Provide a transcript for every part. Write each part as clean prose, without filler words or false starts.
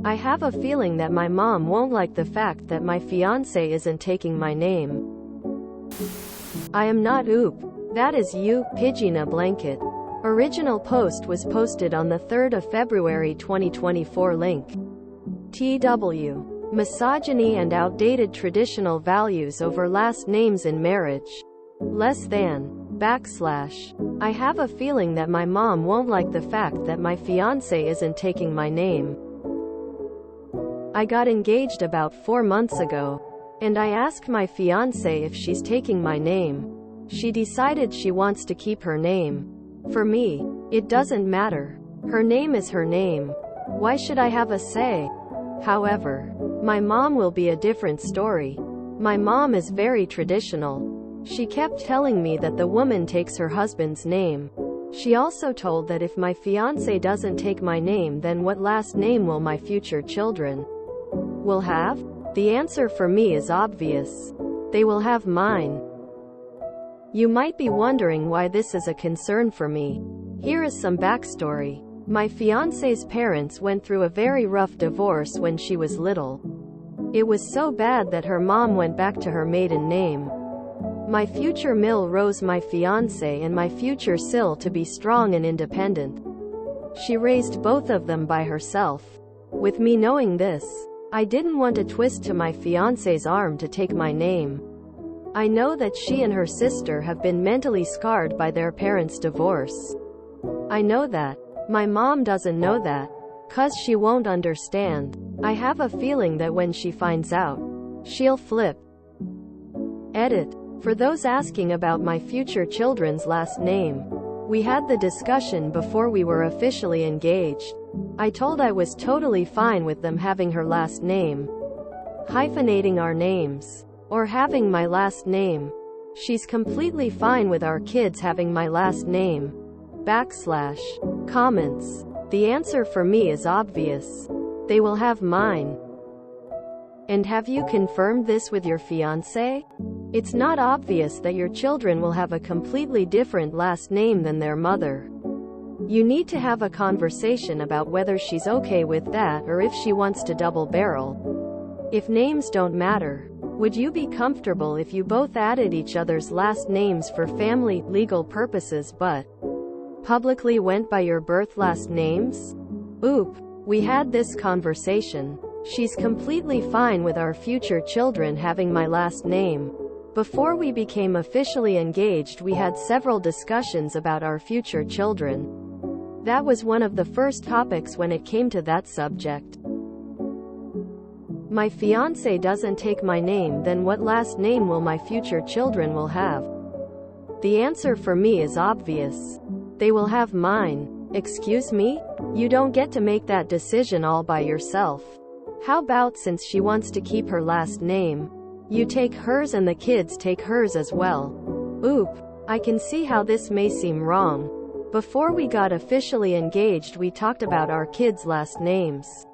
I have a feeling that my mom won't like the fact that my fiancé isn't taking my name. I am not Oop. That is you, Pidgina Blanket. Original post was posted on the 3rd of February 2024. Link. TW. Misogyny and outdated traditional values over last names in marriage. Less than. / I have a feeling that my mom won't like the fact that my fiancé isn't taking my name. I got engaged about 4 months ago, and I asked my fiancé if she's taking my name. She decided she wants to keep her name. For me, it doesn't matter. Her name is her name. Why should I have a say? However, my mom will be a different story. My mom is very traditional. She kept telling me that the woman takes her husband's name. She also told that if my fiancé doesn't take my name, then what last name will my future children will have? The answer for me is obvious. They will have mine. You might be wondering why this is a concern for me. Here is some backstory. My fiancé's parents went through a very rough divorce when she was little. It was so bad that her mom went back to her maiden name. My future Mill rose my fiancé and my future Sil to be strong and independent. She raised both of them by herself. With me knowing this, I didn't want a twist to my fiancé's arm to take my name. I know that she and her sister have been mentally scarred by their parents' divorce. I know that. My mom doesn't know that, 'cause she won't understand. I have a feeling that when she finds out, she'll flip. Edit. For those asking about my future children's last name, we had the discussion before we were officially engaged. I told I was totally fine with them having her last name, hyphenating our names, or having my last name. She's completely fine with our kids having my last name. / Comments. The answer for me is obvious. They will have mine. And have you confirmed this with your fiancé? It's not obvious that your children will have a completely different last name than their mother. You need to have a conversation about whether she's okay with that or if she wants to double barrel. If names don't matter, would you be comfortable if you both added each other's last names for family, legal purposes but publicly went by your birth last names? Oop. We had this conversation. She's completely fine with our future children having my last name. Before we became officially engaged, we had several discussions about our future children. That was one of the first topics when it came to that subject. My fiancé doesn't take my name, then what last name will my future children will have? The answer for me is obvious. They will have mine. Excuse me? You don't get to make that decision all by yourself. How about, since she wants to keep her last name, you take hers and the kids take hers as well? Oop. I can see how this may seem wrong. Before we got officially engaged, we talked about our kids' last names.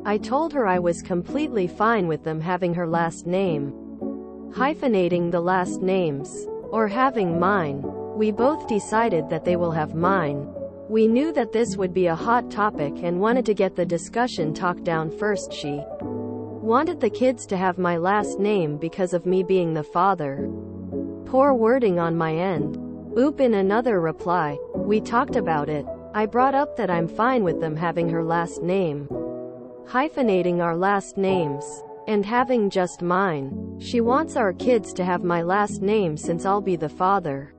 I told her I was completely fine with them having her last name, hyphenating the last names, or having mine. We both decided that they will have mine. We knew that this would be a hot topic and wanted to get the discussion talked down first. She wanted the kids to have my last name because of me being the father. Poor wording on my end. Oop. In another reply, we talked about it. I brought up that I'm fine with them having her last name, hyphenating our last names, and having just mine. She wants our kids to have my last name since I'll be the father.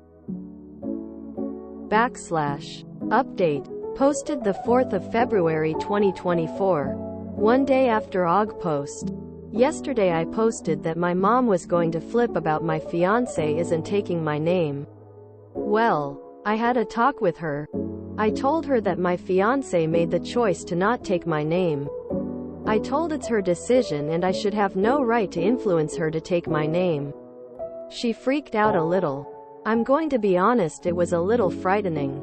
Update. Posted the 4th of February 2024. One day after OG post. Yesterday I posted that my mom was going to flip about my fiancé isn't taking my name. Well, I had a talk with her. I told her that my fiancé made the choice to not take my name. I told it's her decision and I should have no right to influence her to take my name. She freaked out a little. I'm going to be honest, it was a little frightening.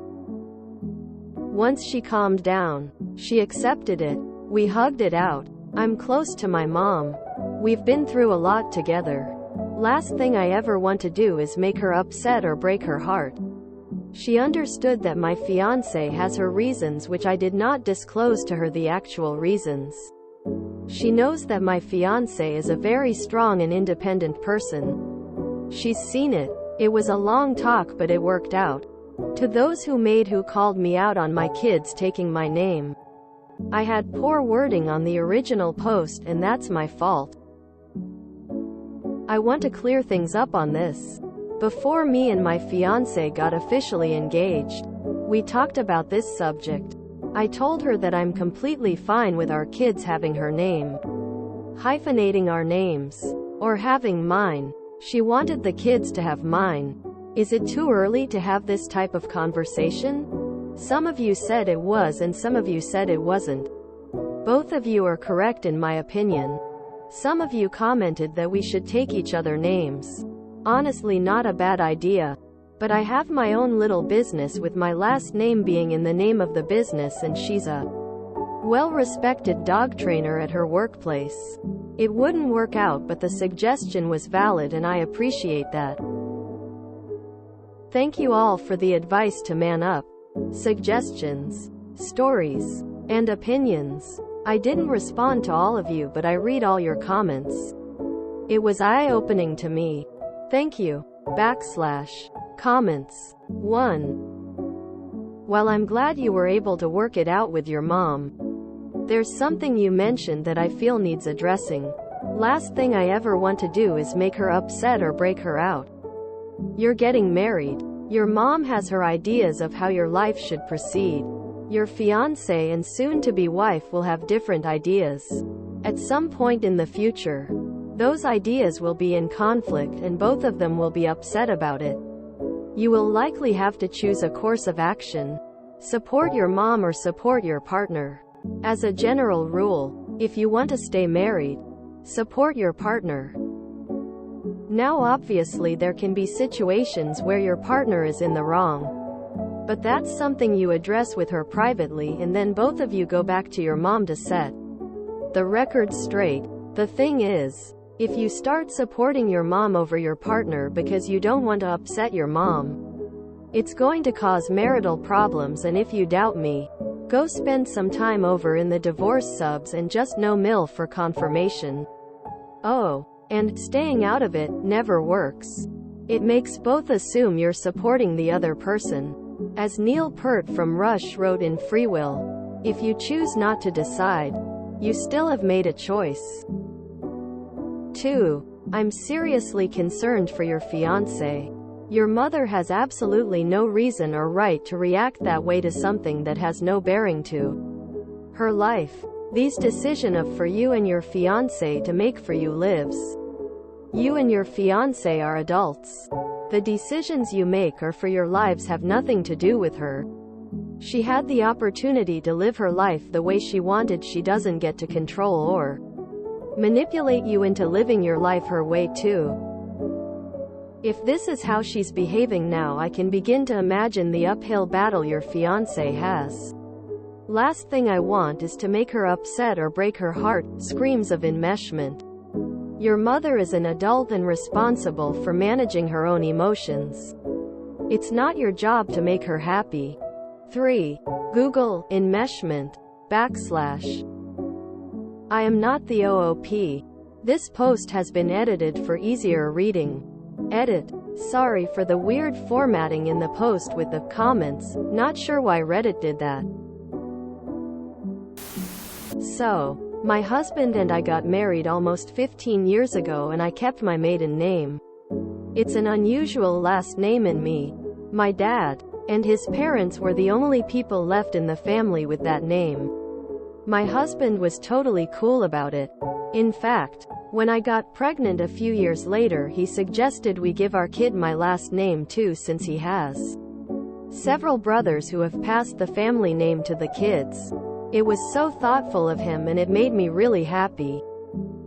Once she calmed down, she accepted it. We hugged it out. I'm close to my mom. We've been through a lot together. Last thing I ever want to do is make her upset or break her heart. She understood that my fiancé has her reasons, which I did not disclose to her the actual reasons. She knows that my fiancé is a very strong and independent person. She's seen it. It was a long talk, but it worked out. To those who called me out on my kids taking my name. I had poor wording on the original post, and that's my fault. I want to clear things up on this. Before me and my fiancé got officially engaged, we talked about this subject. I told her that I'm completely fine with our kids having her name, hyphenating our names, or having mine. She wanted the kids to have mine. Is it too early to have this type of conversation? Some of you said it was and some of you said it wasn't. Both of you are correct in my opinion. Some of you commented that we should take each other names. Honestly, not a bad idea. But I have my own little business with my last name being in the name of the business, and she's a well-respected dog trainer at her workplace. It wouldn't work out, but the suggestion was valid and I appreciate that. Thank you all for the advice to man up, suggestions, stories, and opinions. I didn't respond to all of you, but I read all your comments. It was eye-opening to me. Thank you. Comments. 1. While I'm glad you were able to work it out with your mom, there's something you mentioned that I feel needs addressing. Last thing I ever want to do is make her upset or break her out. You're getting married. Your mom has her ideas of how your life should proceed. Your fiancé and soon-to-be wife will have different ideas. At some point in the future, those ideas will be in conflict and both of them will be upset about it. You will likely have to choose a course of action. Support your mom or support your partner. As a general rule, if you want to stay married, support your partner. Now obviously there can be situations where your partner is in the wrong. But that's something you address with her privately, and then both of you go back to your mom to set the record straight. The thing is, if you start supporting your mom over your partner because you don't want to upset your mom, it's going to cause marital problems, and if you doubt me, go spend some time over in the divorce subs and just no mill for confirmation. Oh, and staying out of it never works. It makes both assume you're supporting the other person. As Neil Peart from Rush wrote in Free Will, if you choose not to decide, you still have made a choice. 2. I'm seriously concerned for your fiancé. Your mother has absolutely no reason or right to react that way to something that has no bearing to her life. These decisions are for you and your fiancé to make for you lives. You and your fiancé are adults. The decisions you make are for your lives, have nothing to do with her. She had the opportunity to live her life the way she wanted. She doesn't get to control or manipulate you into living your life her way too. If this is how she's behaving now, I can begin to imagine the uphill battle your fiancé has. Last thing I want is to make her upset or break her heart. Screams of enmeshment. Your mother is an adult and responsible for managing her own emotions. It's not your job to make her happy. 3. Google enmeshment / I am not the OOP. This post has been edited for easier reading. Edit. Sorry for the weird formatting in the post with the comments. Not sure why Reddit did that. So, my husband and I got married almost 15 years ago, and I kept my maiden name. It's an unusual last name in me. My dad and his parents were the only people left in the family with that name. My husband was totally cool about it. In fact, when I got pregnant a few years later, he suggested we give our kid my last name too, since he has several brothers who have passed the family name to the kids. It was so thoughtful of him, and it made me really happy.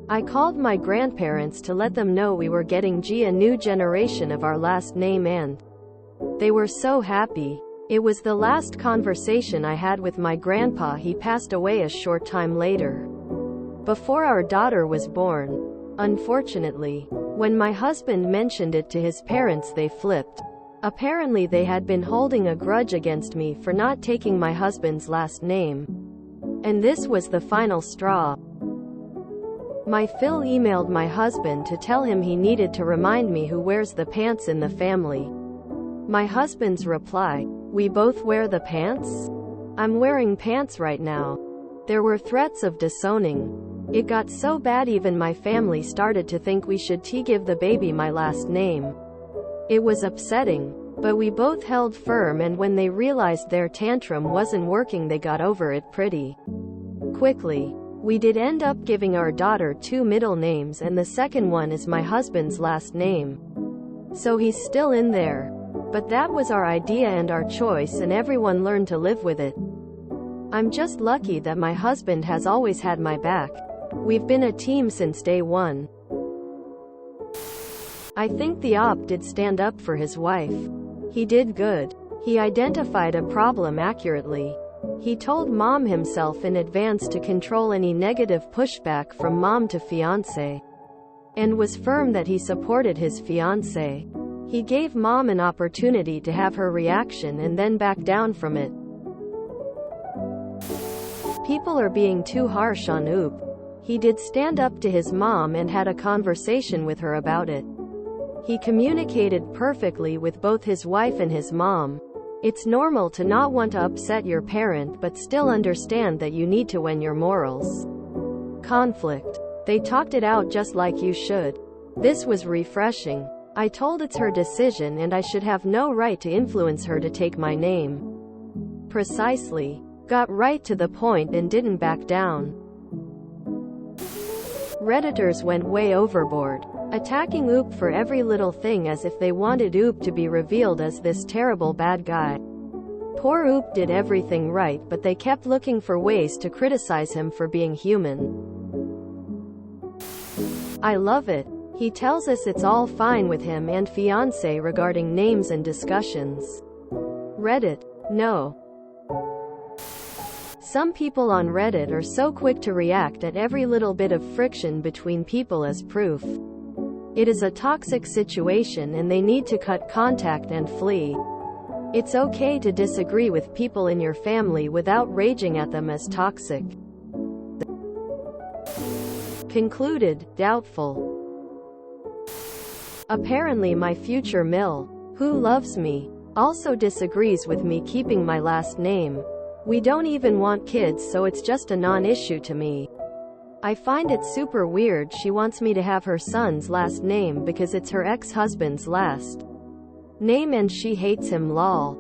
I called my grandparents to let them know we were getting a new generation of our last name, and they were so happy. It was the last conversation I had with my grandpa. He passed away a short time later, before our daughter was born. Unfortunately, when my husband mentioned it to his parents, they flipped. Apparently they had been holding a grudge against me for not taking my husband's last name. And this was the final straw. My Phil emailed my husband to tell him he needed to remind me who wears the pants in the family. My husband's reply: "We both wear the pants? I'm wearing pants right now." There were threats of disowning. It got so bad even my family started to think we should give the baby my last name. It was upsetting, but we both held firm, and when they realized their tantrum wasn't working, they got over it pretty quickly. We did end up giving our daughter 2 middle names, and the second one is my husband's last name. So he's still in there. But that was our idea and our choice, and everyone learned to live with it. I'm just lucky that my husband has always had my back. We've been a team since day one. I think the op did stand up for his wife. He did good. He identified a problem accurately. He told mom himself in advance to control any negative pushback from mom to fiancé, and was firm that he supported his fiancé. He gave mom an opportunity to have her reaction and then back down from it. People are being too harsh on Oop. He did stand up to his mom and had a conversation with her about it. He communicated perfectly with both his wife and his mom. It's normal to not want to upset your parent, but still understand that you need to win your morals. Conflict. They talked it out just like you should. This was refreshing. I told it's her decision and I should have no right to influence her to take my name. Precisely. Got right to the point and didn't back down. Redditors went way overboard, attacking Oop for every little thing as if they wanted Oop to be revealed as this terrible bad guy. Poor Oop did everything right, but they kept looking for ways to criticize him for being human. I love it. He tells us it's all fine with him and fiancé regarding names and discussions. Reddit. No. Some people on Reddit are so quick to react at every little bit of friction between people as proof. It is a toxic situation and they need to cut contact and flee. It's okay to disagree with people in your family without raging at them as toxic. Concluded, doubtful. Apparently my future Mill, who loves me, also disagrees with me keeping my last name. We don't even want kids, so it's just a non-issue to me. I find it super weird she wants me to have her son's last name because it's her ex-husband's last name and she hates him, lol.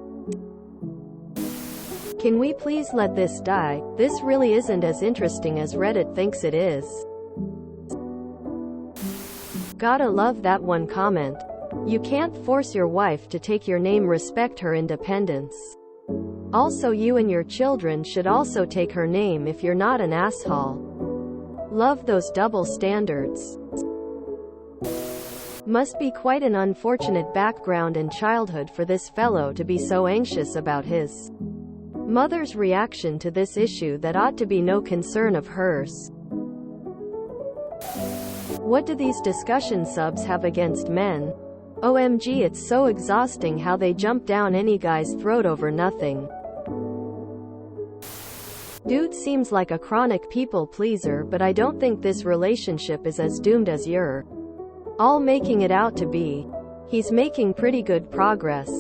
Can we please let this die? This really isn't as interesting as Reddit thinks it is. Gotta love that one comment. You can't force your wife to take your name, respect her independence. Also, you and your children should also take her name if you're not an asshole. Love those double standards. Must be quite an unfortunate background and childhood for this fellow to be so anxious about his mother's reaction to this issue that ought to be no concern of hers. What do these discussion subs have against men? OMG, it's so exhausting how they jump down any guy's throat over nothing. Dude seems like a chronic people pleaser, but I don't think this relationship is as doomed as you're all making it out to be. He's making pretty good progress.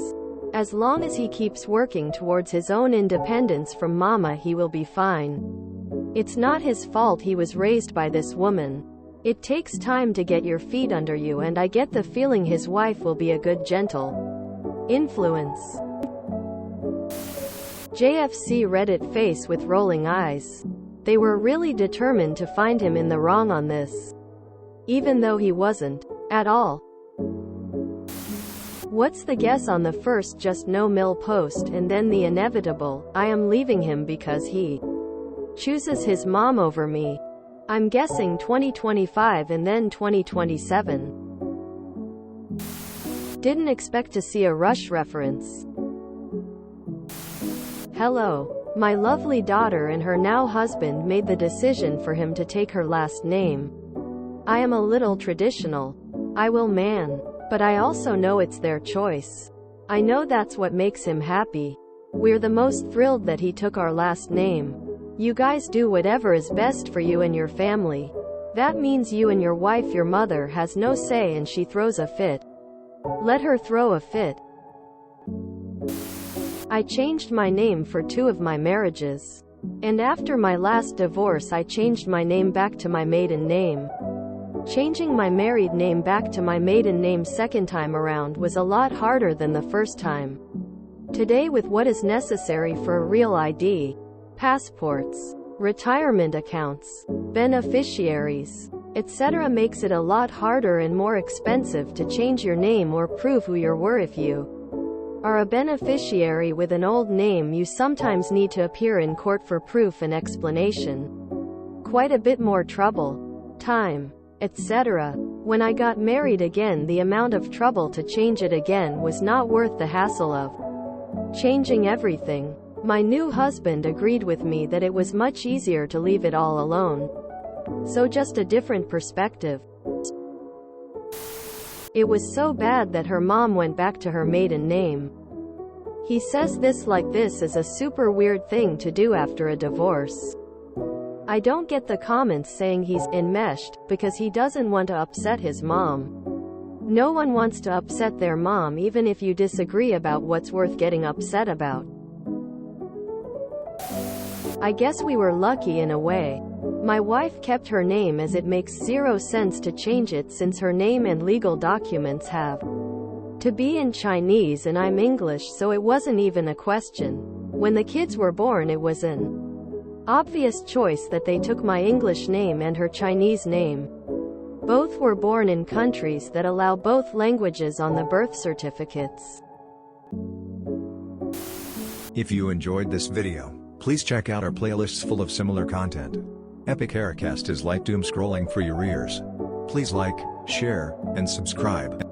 As long as he keeps working towards his own independence from mama, he will be fine. It's not his fault he was raised by this woman. It takes time to get your feet under you, and I get the feeling his wife will be a good gentle influence. JFC Reddit face with rolling eyes. They were really determined to find him in the wrong on this, even though he wasn't at all. What's the guess on the first just no Mill post and then the inevitable, I am leaving him because he chooses his mom over me? I'm guessing 2025 and then 2027. Didn't expect to see a Rush reference. Hello. My lovely daughter and her now husband made the decision for him to take her last name. I am a little traditional. I will man. But I also know it's their choice. I know that's what makes him happy. We're the most thrilled that he took our last name. You guys do whatever is best for you and your family. That means you and your wife, your mother, has no say and she throws a fit. Let her throw a fit. I changed my name for 2 of my marriages. And after my last divorce I changed my name back to my maiden name. Changing my married name back to my maiden name second time around was a lot harder than the first time. Today, with what is necessary for a real ID, passports, retirement accounts, beneficiaries, etc., makes it a lot harder and more expensive to change your name or prove who you were. If you are a beneficiary with an old name, you sometimes need to appear in court for proof and explanation. Quite a bit more trouble, time, etc. When I got married again, the amount of trouble to change it again was not worth the hassle of changing everything. My new husband agreed with me that it was much easier to leave it all alone. So just a different perspective. It was so bad that her mom went back to her maiden name. He says this like this is a super weird thing to do after a divorce. I don't get the comments saying he's enmeshed, because he doesn't want to upset his mom. No one wants to upset their mom, even if you disagree about what's worth getting upset about. I guess we were lucky in a way. My wife kept her name as it makes zero sense to change it since her name and legal documents have to be in Chinese and I'm English, so it wasn't even a question. When the kids were born, it was an obvious choice that they took my English name and her Chinese name. Both were born in countries that allow both languages on the birth certificates. If you enjoyed this video, please check out our playlists full of similar content. Epic Haircast is like doom scrolling for your ears. Please like, share, and subscribe.